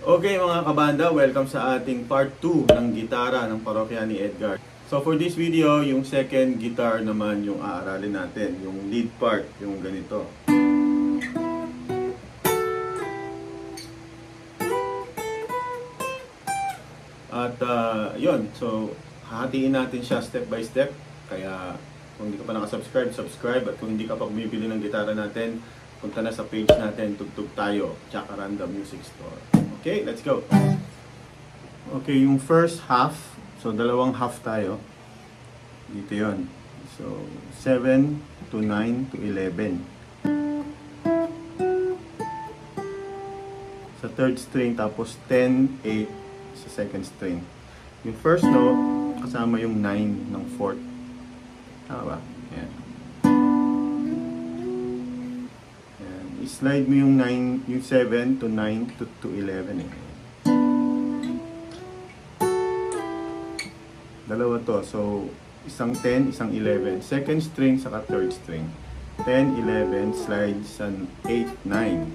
Okay mga kabanda, welcome sa ating part 2 ng gitara ng parokya ni Edgar. So for this video, yung second guitar naman yung aaralin natin, yung lead part, yung ganito. At yun, so hahatiin natin siya step by step. Kaya kung hindi ka pa nakasubscribe, subscribe. At kung hindi ka pa bumibili ng gitara natin, punta na sa page natin, Tugtog Tayo, Jacaranda Music Store. Okay, let's go. Okay, yung first half, so dalawang half tayo. Dito yon. So 7 to 9 to 11. Sa third string, tapos 10, 8 sa second string. Yung first note, kasama yung 9 ng fourth. Tama ba? Yan. I-slide mo yung 9, yung 7 to 9 to 11 eh. Dalawa to. So, isang 10, isang 11. Second string, saka third string. 10, 11, slide sa 8, 9.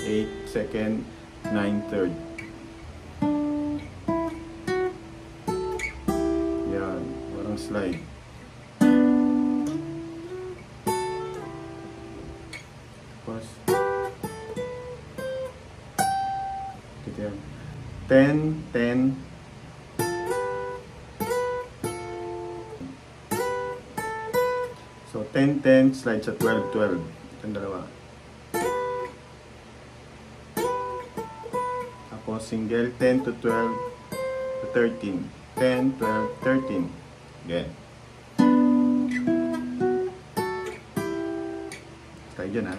8, second, 9, third. Yan. Walang slide. Ito yan. 10, 10. So 10, 10, slide sa 12, 12. Itong dalawa. Tapos single 10 to 12 to 13. 10, 12, 13. Again. Slide dyan ha.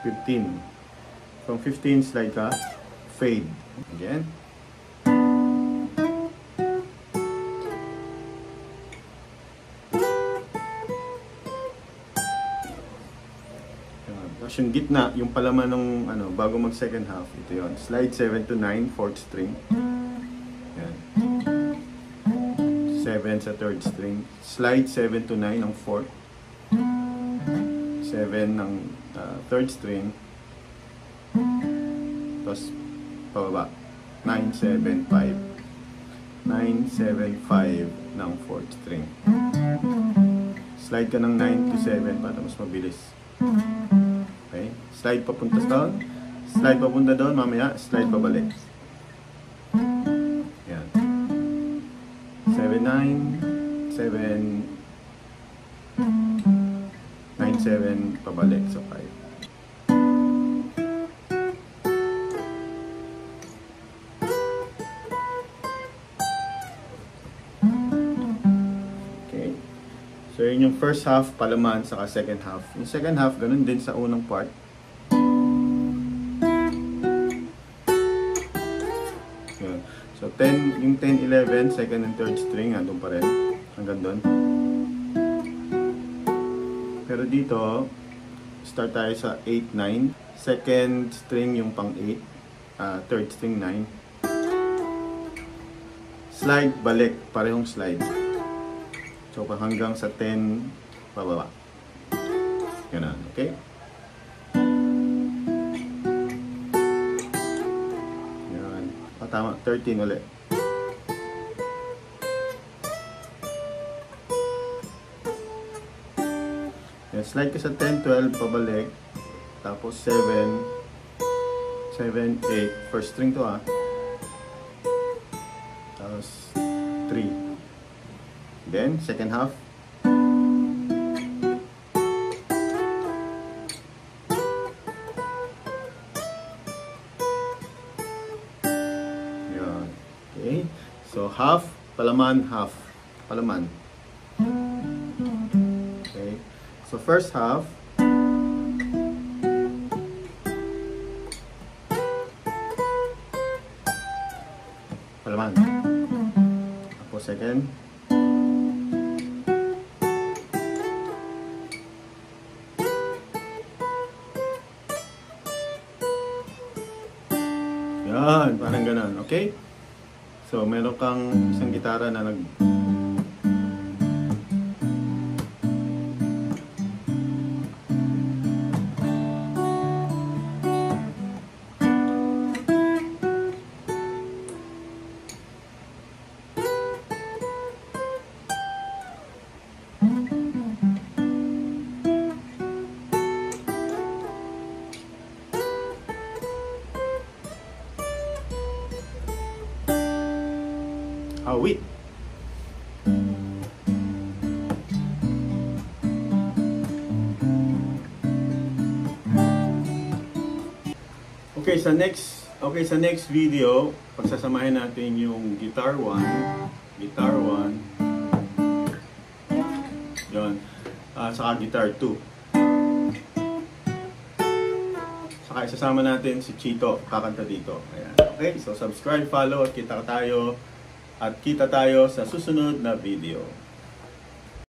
15. From 15, slide ka, fade. Again. Tapos yung gitna, yung palaman ng bago mag second half, ito yon. Slide 7 to 9, fourth string. Yan. 7 sa third string. Slide 7 to 9 ng fourth. 7 ng third string. Tapos pababa 9, 7, 5. 9, 7, 5 ng fourth string. Slide ka ng 9 to 7 para mas mabilis. Okay? Slide papunta doon. Slide papunta doon, mamaya slide pabalik. Yan. 7, 9, 7, 9, 7, pabalik sa 5. Okay. So yun yung first half, palaman, saka second half. Yung second half, ganun din sa unang part. Yun. So 10, yung 10, 11, second and third string, andun pa rin. Hanggang doon. Pero dito, start tayo sa 8, 9. Second string yung pang 8. Third string 9. Slide, balik. Parehong slide. So, hanggang sa 10, pababa. Ganun, okay? Yan. Tama, 13 ulit. Slide ka sa 10, 12, pabalik. Tapos 7, 7, 8. First string to ha. Tapos 3. Then, second half. Yan. Okay. So, half, palaman, half. Palaman. So first half, palaman. Tapos second, yan, parang ganun, okay? So meron kang isang gitara na awit. Okay, sa next video, pagsasamahin natin yung guitar 1, yun, saka guitar 2. Saka isasama natin si Chito, kakanta dito. Ayan. Okay, so subscribe, follow, at kita tayo sa susunod na video.